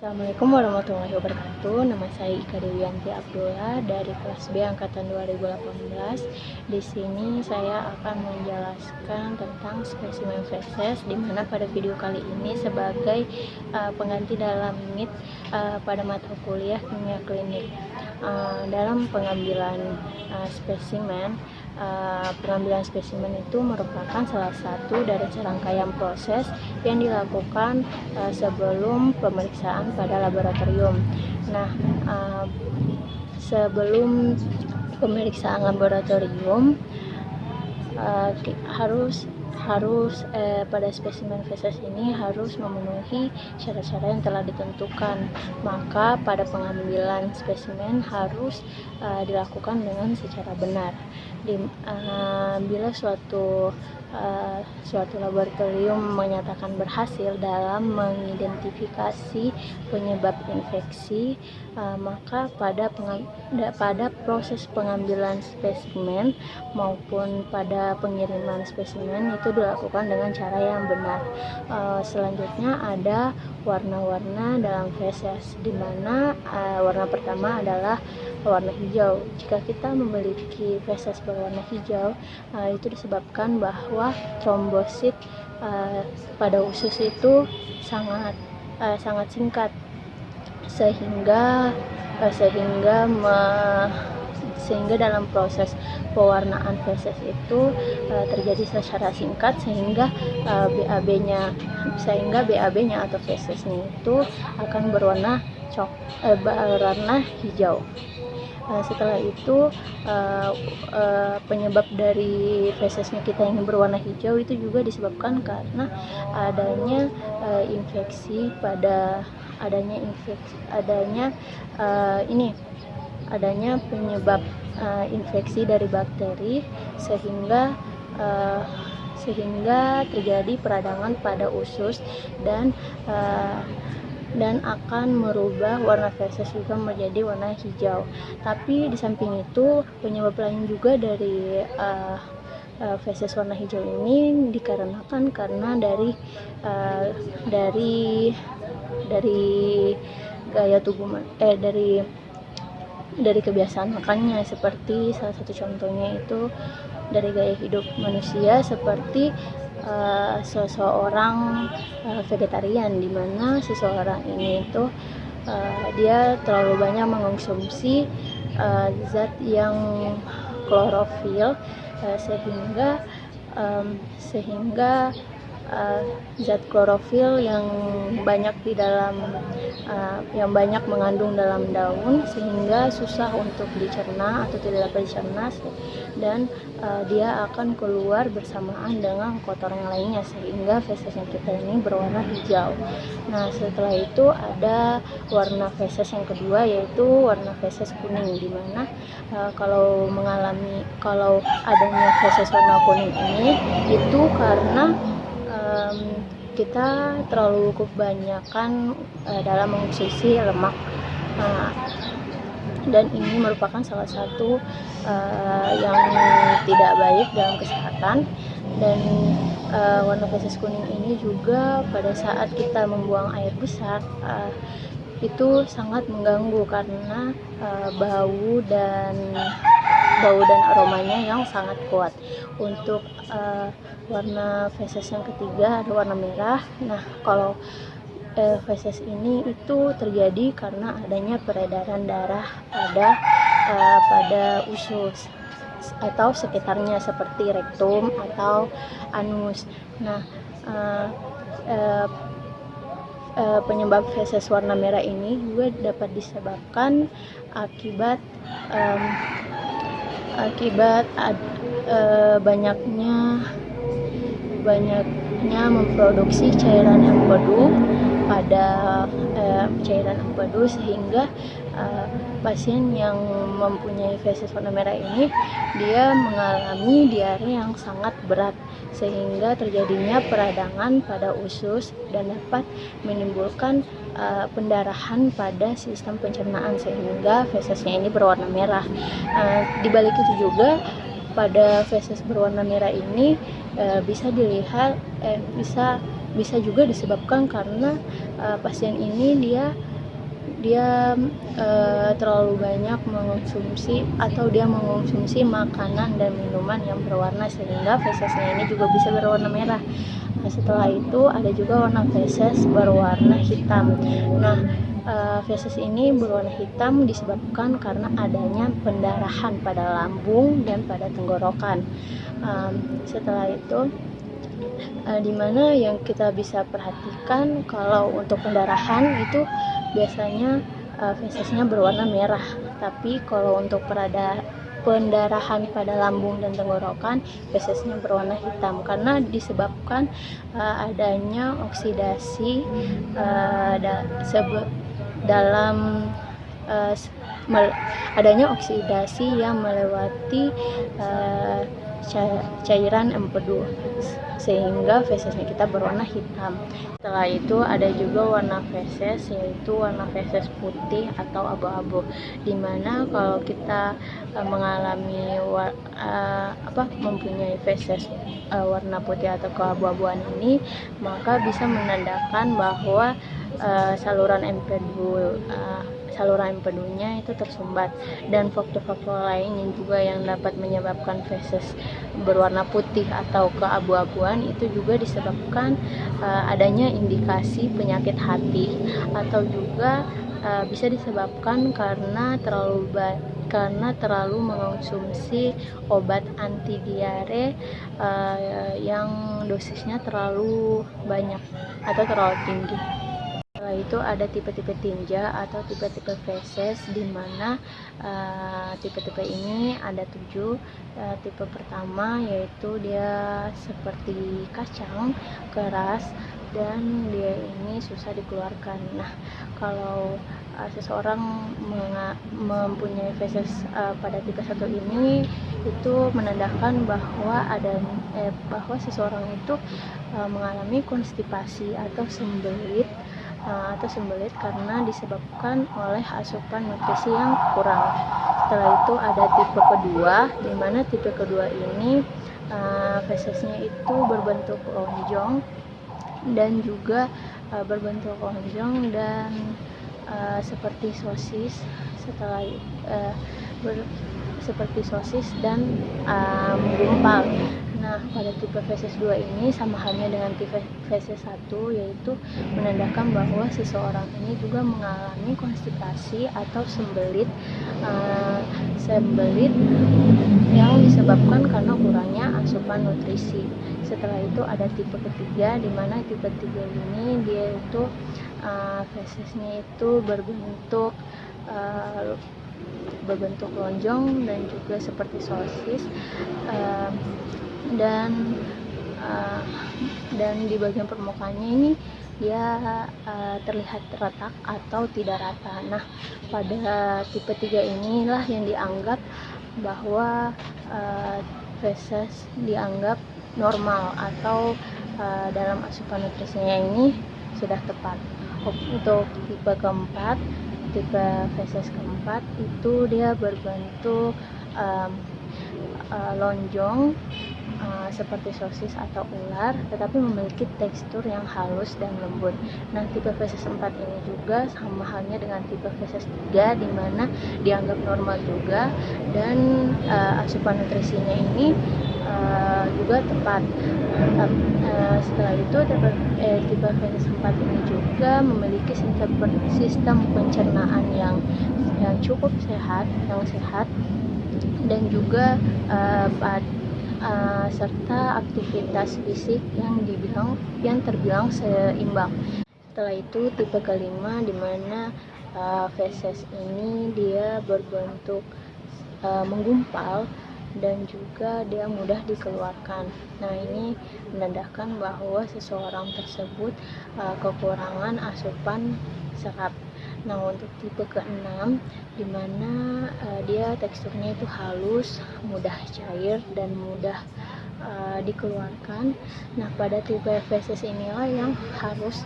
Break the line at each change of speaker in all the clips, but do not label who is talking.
Assalamualaikum warahmatullahi wabarakatuh. Nama saya Ika Dewianti Abdullah dari kelas B angkatan 2018. Di sini saya akan menjelaskan tentang spesimen feses, di mana pada video kali ini sebagai pengganti dalam MIT pada mata kuliah kimia klinik. Dalam pengambilan spesimen, pengambilan spesimen itu merupakan salah satu dari serangkaian proses yang dilakukan sebelum pemeriksaan pada laboratorium. Nah, sebelum pemeriksaan laboratorium pada spesimen feses ini harus memenuhi syarat-syarat yang telah ditentukan. Maka pada pengambilan spesimen harus dilakukan dengan secara benar. Bila suatu laboratorium menyatakan berhasil dalam mengidentifikasi penyebab infeksi, maka pada proses pengambilan spesimen maupun pada pengiriman spesimen itu dilakukan dengan cara yang benar. Selanjutnya ada warna-warna dalam feses, di mana warna pertama adalah warna hijau. Jika kita memiliki feses berwarna hijau, itu disebabkan bahwa trombosit pada usus itu sangat singkat, sehingga dalam proses pewarnaan feses itu terjadi secara singkat, sehingga BAB-nya atau fesesnya itu akan berwarna hijau. Setelah itu penyebab dari fesesnya kita yang berwarna hijau itu juga disebabkan karena adanya penyebab infeksi dari bakteri, sehingga terjadi peradangan pada usus dan akan merubah warna feses juga menjadi warna hijau. Tapi di samping itu, penyebab lain juga dari feses warna hijau ini dikarenakan karena dari gaya tubuh dari kebiasaan makannya, seperti salah satu contohnya itu dari gaya hidup manusia, seperti seseorang vegetarian, di mana seseorang ini itu dia terlalu banyak mengonsumsi zat yang klorofil, sehingga zat klorofil yang banyak mengandung dalam daun, sehingga susah untuk dicerna atau tidak dapat dicerna, dan dia akan keluar bersamaan dengan kotoran yang lainnya, sehingga fesesnya kita ini berwarna hijau. Nah, setelah itu ada warna feses yang kedua, yaitu warna feses kuning, di mana kalau adanya feses warna kuning ini itu karena kita terlalu kebanyakan dalam mengonsumsi lemak, dan ini merupakan salah satu yang tidak baik dalam kesehatan. Dan warna feses kuning ini juga pada saat kita membuang air besar itu sangat mengganggu karena bau dan aromanya yang sangat kuat. Untuk warna feses yang ketiga ada warna merah. Nah, kalau feses ini itu terjadi karena adanya peredaran darah pada usus atau sekitarnya, seperti rektum atau anus. Nah, penyebab feses warna merah ini juga dapat disebabkan akibat banyaknya memproduksi cairan empedu sehingga pasien yang mempunyai feses warna merah ini dia mengalami diare yang sangat berat, sehingga terjadinya peradangan pada usus dan dapat menimbulkan pendarahan pada sistem pencernaan, sehingga fesesnya ini berwarna merah. Di balik itu juga, pada feses berwarna merah ini bisa juga disebabkan karena pasien ini dia dia terlalu banyak mengonsumsi atau dia mengonsumsi makanan dan minuman yang berwarna sehingga fesesnya ini juga bisa berwarna merah. Nah, setelah itu ada juga warna feses berwarna hitam. Nah, feses ini berwarna hitam disebabkan karena adanya pendarahan pada lambung dan pada tenggorokan. Setelah itu dimana yang kita bisa perhatikan kalau untuk pendarahan itu biasanya fesesnya berwarna merah, tapi kalau untuk pendarahan pada lambung dan tenggorokan fesesnya berwarna hitam karena disebabkan adanya oksidasi dalam adanya oksidasi yang melewati cairan empedu sehingga fesesnya kita berwarna hitam. Setelah itu ada juga warna feses, yaitu warna feses putih atau abu-abu, dimana kalau kita mengalami mempunyai feses warna putih atau keabu-abuan ini, maka bisa menandakan bahwa saluran empedunya itu tersumbat, dan faktor-faktor lain yang juga yang dapat menyebabkan feses berwarna putih atau keabu-abuan itu juga disebabkan adanya indikasi penyakit hati, atau juga bisa disebabkan karena terlalu mengonsumsi obat anti diare yang dosisnya terlalu banyak atau terlalu tinggi. Setelah itu ada tipe-tipe tinja atau tipe-tipe feses, di mana tipe-tipe ini ada 7. Tipe pertama yaitu dia seperti kacang, keras, dan dia ini susah dikeluarkan. Nah, kalau seseorang mempunyai feses pada tipe 1 ini, itu menandakan bahwa seseorang itu mengalami konstipasi atau sembelit karena disebabkan oleh asupan nutrisi yang kurang. Setelah itu ada tipe kedua, di mana tipe kedua ini fesesnya itu berbentuk lonjong dan seperti sosis. Seperti sosis dan menggumpal. Nah, pada tipe feses 2 ini sama halnya dengan tipe feses 1, yaitu menandakan bahwa seseorang ini juga mengalami konstipasi atau sembelit yang disebabkan karena kurangnya asupan nutrisi. Setelah itu ada tipe ketiga, di mana tipe 3 ini dia itu fesesnya itu berbentuk lonjong dan juga seperti sosis, dan di bagian permukaannya ini dia terlihat retak atau tidak rata. Nah, pada tipe 3 inilah yang dianggap bahwa feses dianggap normal atau dalam asupan nutrisinya ini sudah tepat. Untuk tipe keempat, tipe feses keempat itu dia berbentuk lonjong seperti sosis atau ular, tetapi memiliki tekstur yang halus dan lembut. Nah, tipe feses 4 ini juga sama halnya dengan tipe feses 3, di mana dianggap normal juga, dan asupan nutrisinya ini juga tepat. Setelah itu tipe feses 4 ini juga memiliki sistem pencernaan yang cukup sehat, dan juga serta aktivitas fisik yang terbilang seimbang. Setelah itu tipe kelima, di mana feses ini dia berbentuk menggumpal dan juga dia mudah dikeluarkan. Nah, ini menandakan bahwa seseorang tersebut kekurangan asupan serat. Nah, untuk tipe ke-6, di mana dia teksturnya itu halus, mudah cair, dan mudah dikeluarkan. Nah, pada tipe feses inilah yang harus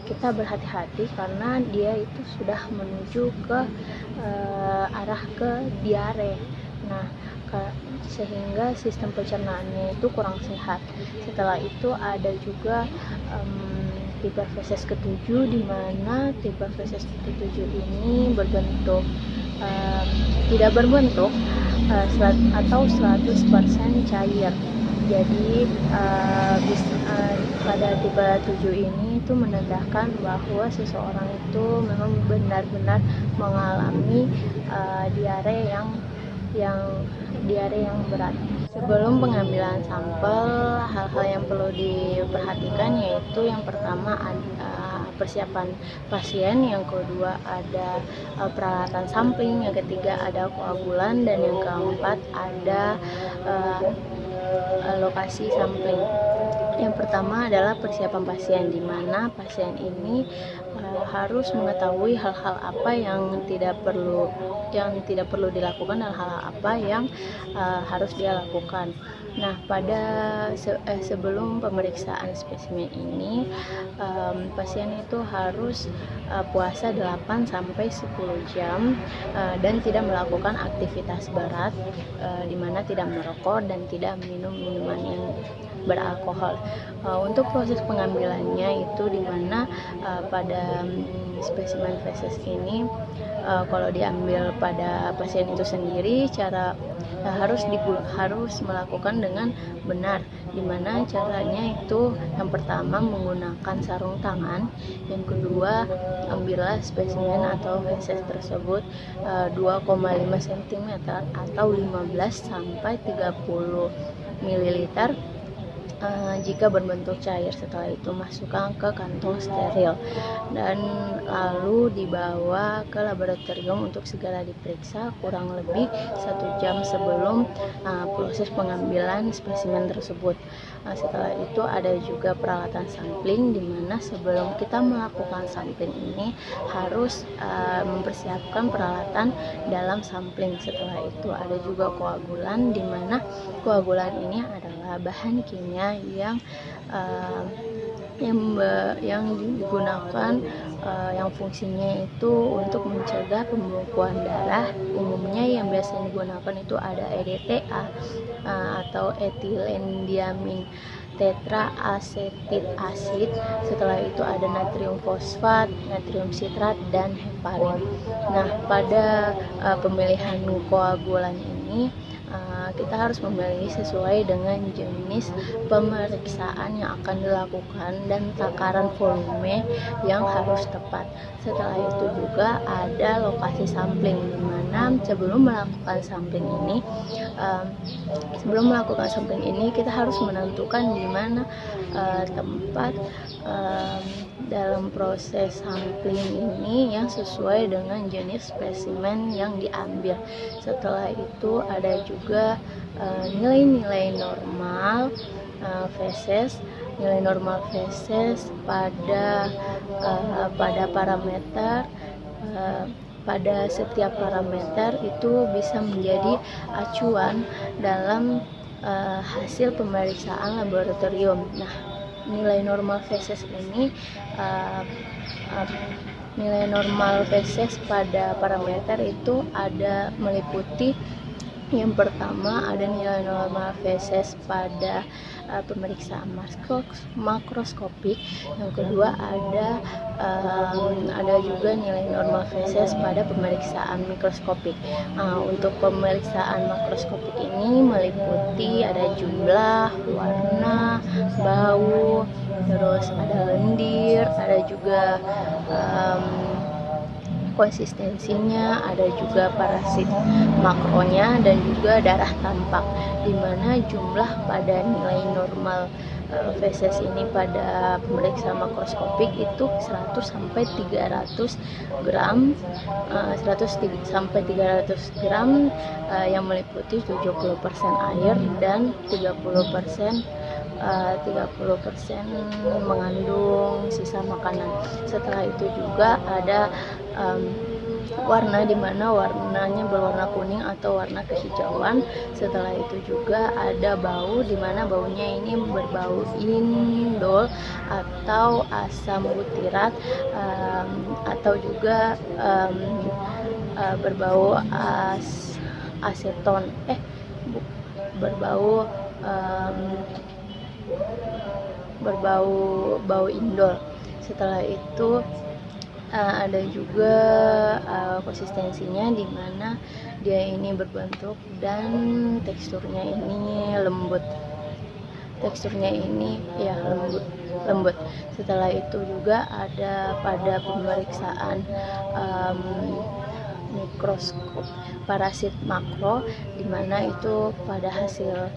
kita berhati-hati karena dia itu sudah menuju ke arah ke diare. Nah, sehingga sistem pencernaannya itu kurang sehat. Setelah itu ada juga tipe feses ketujuh, di mana tipe feses ketujuh ini berbentuk tidak berbentuk atau 100% cair. Jadi pada tipe 7 ini itu menandakan bahwa seseorang itu memang benar-benar mengalami diare yang berat. Sebelum pengambilan sampel, hal-hal yang perlu diperhatikan yaitu yang pertama persiapan pasien, yang kedua ada peralatan sampling, yang ketiga ada koagulan, dan yang keempat ada lokasi sampling. Yang pertama adalah persiapan pasien, di mana pasien ini harus mengetahui hal-hal apa yang tidak perlu dilakukan dan hal-hal apa yang harus dia lakukan. Nah, sebelum pemeriksaan spesimen ini, pasien itu harus puasa 8-10 jam dan tidak melakukan aktivitas berat, di mana tidak merokok dan tidak minum minuman yang beralkohol. Untuk proses pengambilannya itu di mana pada spesimen feses ini, kalau diambil pada pasien itu sendiri, harus melakukan dengan benar, dimana caranya itu yang pertama menggunakan sarung tangan, yang kedua ambillah spesimen atau feses tersebut 2,5 cm atau 15-30 ml jika berbentuk cair. Setelah itu masukkan ke kantong steril dan lalu dibawa ke laboratorium untuk segera diperiksa kurang lebih 1 jam sebelum proses pengambilan spesimen tersebut. Setelah itu ada juga peralatan sampling, di mana sebelum kita melakukan sampling ini harus mempersiapkan peralatan dalam sampling. Setelah itu ada juga koagulan, di mana koagulan ini adalah bahan kimia yang digunakan, yang fungsinya itu untuk mencegah pembekuan darah. Umumnya yang biasanya digunakan itu ada EDTA atau etilendiamin tetraasetit asid. Setelah itu ada natrium fosfat, natrium sitrat, dan heparin. Nah, pada pemilihan koagulan ini kita harus memilih sesuai dengan jenis pemeriksaan yang akan dilakukan dan takaran volume yang harus tepat. Setelah itu juga ada lokasi sampling, di mana sebelum melakukan sampling ini kita harus menentukan di mana tempat dalam proses sampling ini yang sesuai dengan jenis spesimen yang diambil. Setelah itu ada juga nilai-nilai normal feses. Nilai normal feses pada parameter pada setiap parameter itu bisa menjadi acuan dalam hasil pemeriksaan laboratorium. Nah, nilai normal feses ini nilai normal feses pada parameter itu ada meliputi, yang pertama ada nilai normal feses pada pemeriksaan makroskopik, yang kedua ada juga nilai normal feses pada pemeriksaan mikroskopik. Untuk pemeriksaan makroskopik ini meliputi ada jumlah, warna, bau, terus ada lendir, ada juga konsistensinya, ada juga parasit makronya, dan juga darah tampak, di mana jumlah pada nilai normal feses ini pada pemeriksaan makroskopik itu 100 sampai 300 gram, 100 sampai 300 gram yang meliputi 70% air dan 30% mengandung sisa makanan. Setelah itu juga ada warna, di mana warnanya berwarna kuning atau warna kehijauan. Setelah itu juga ada bau, di mana baunya ini berbau indol atau asam butirat, atau juga berbau aseton, berbau indol. Setelah itu ada juga konsistensinya, di mana dia ini berbentuk dan teksturnya ini lembut. Teksturnya ini ya lembut. Setelah itu juga ada pada pemeriksaan mikroskop parasit makro, di mana itu pada hasil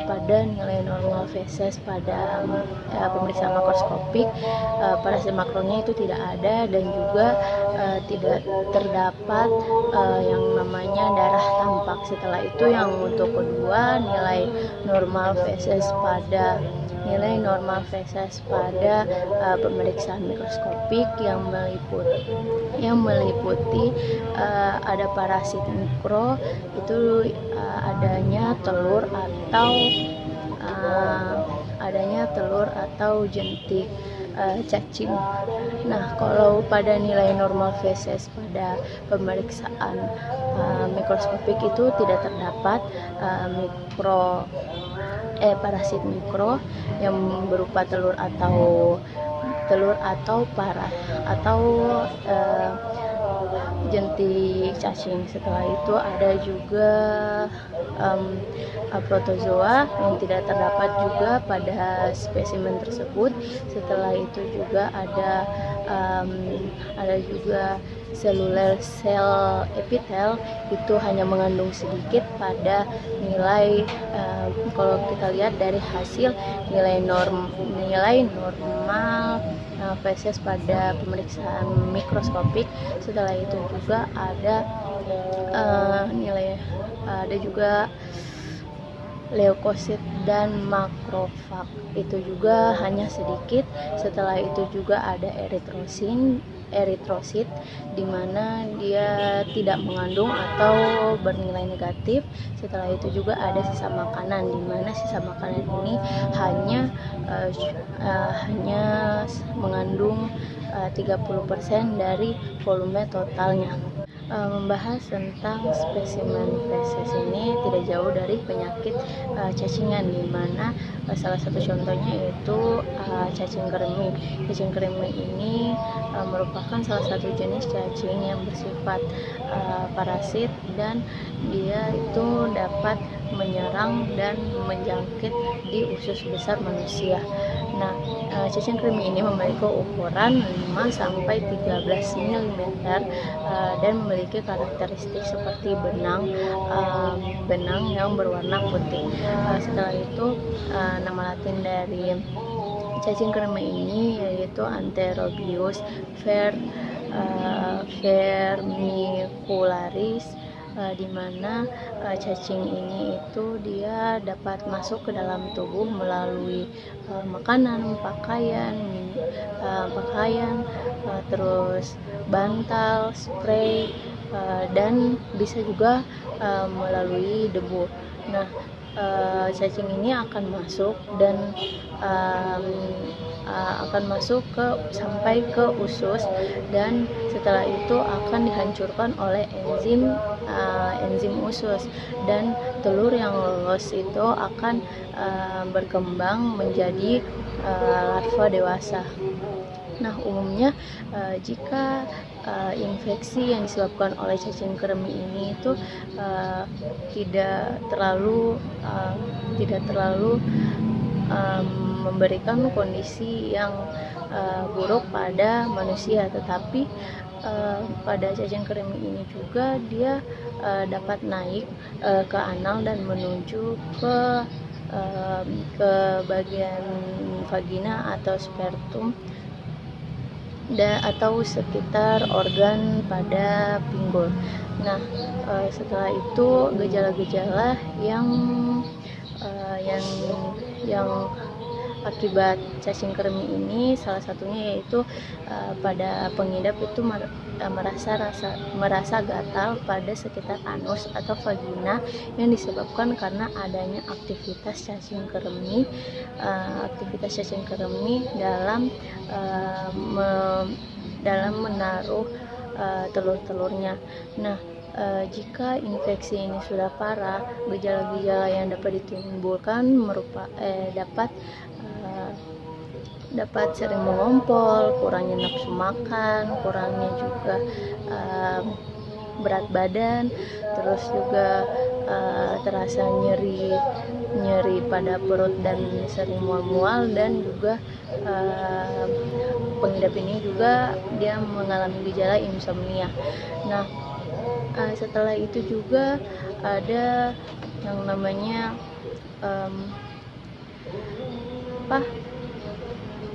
pada nilai normal feses pada pemeriksaan makroskopik, parasit makronya itu tidak ada, dan juga tidak terdapat yang namanya darah tampak. Setelah itu yang untuk kedua, nilai normal feses pada pemeriksaan mikroskopik yang meliputi ada parasit mikro, itu adanya telur atau jentik cacing. Nah, kalau pada nilai normal feses pada pemeriksaan mikroskopik itu tidak terdapat parasit mikro yang berupa telur atau jentik cacing. Setelah itu ada juga protozoa yang tidak terdapat juga pada spesimen tersebut. Setelah itu juga ada juga seluler sel epitel, itu hanya mengandung sedikit pada nilai kalau kita lihat dari hasil nilai normal feses pada pemeriksaan mikroskopik. Setelah itu juga ada juga leukosit dan makrofag, itu juga hanya sedikit. Setelah itu juga ada eritrosit, di mana dia tidak mengandung atau bernilai negatif. Setelah itu juga ada sisa makanan, di mana sisa makanan ini hanya mengandung 30% dari volume totalnya. Membahas tentang spesimen feses ini tidak jauh dari penyakit cacingan, di mana salah satu contohnya yaitu cacing kremi. Cacing kremi ini merupakan salah satu jenis cacing yang bersifat parasit, dan dia itu dapat menyerang dan menjangkit di usus besar manusia. Nah, cacing kremi ini memiliki ukuran 5-13 mm dan memiliki karakteristik seperti benang yang berwarna putih. Setelah itu nama latin dari cacing kremi ini yaitu Anterobius vermicularis, di mana cacing ini itu dia dapat masuk ke dalam tubuh melalui makanan, pakaian, terus bantal, spray, dan bisa juga melalui debu. Nah, cacing ini akan masuk sampai ke usus, dan setelah itu akan dihancurkan oleh enzim usus, dan telur yang lolos itu akan berkembang menjadi larva dewasa. Nah, umumnya jika infeksi yang disebabkan oleh cacing kremi ini itu tidak terlalu memberikan kondisi yang buruk pada manusia, tetapi pada cacing kremi ini juga dia dapat naik ke anal dan menuju ke bagian vagina atau spertum atau sekitar organ pada pinggul. Nah, setelah itu gejala-gejala yang akibat cacing kremi ini, salah satunya yaitu pada pengidap itu merasa gatal pada sekitar anus atau vagina, yang disebabkan karena adanya aktivitas cacing kremi dalam menaruh telur-telurnya. Nah, jika infeksi ini sudah parah, dapat sering mengompol, kurangnya nafsu makan, kurangnya juga berat badan, terus juga terasa nyeri pada perut dan sering mual-mual, dan juga pengidap ini juga dia mengalami gejala insomnia. Nah, setelah itu juga ada yang namanya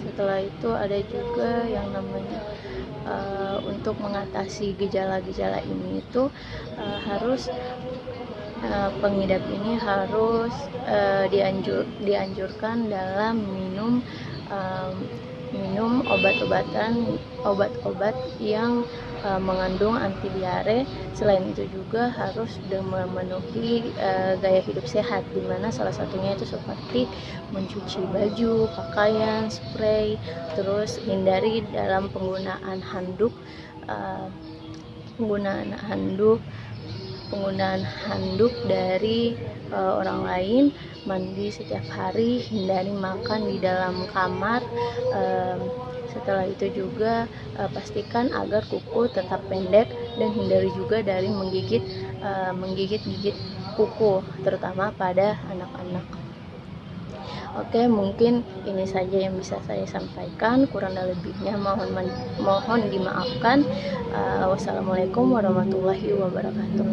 setelah itu ada juga yang namanya untuk mengatasi gejala-gejala ini itu harus pengidap ini harus dianjurkan dalam minum obat-obat yang mengandung anti diare. Selain itu juga harus memenuhi gaya hidup sehat, dimana salah satunya itu seperti mencuci baju, pakaian, spray, terus hindari dalam penggunaan handuk dari orang lain, mandi setiap hari, hindari makan di dalam kamar. Setelah itu juga pastikan agar kuku tetap pendek, dan hindari juga dari menggigit kuku, terutama pada anak-anak. Oke, mungkin ini saja yang bisa saya sampaikan. Kurang dan lebihnya mohon dimaafkan. Wassalamualaikum warahmatullahi wabarakatuh.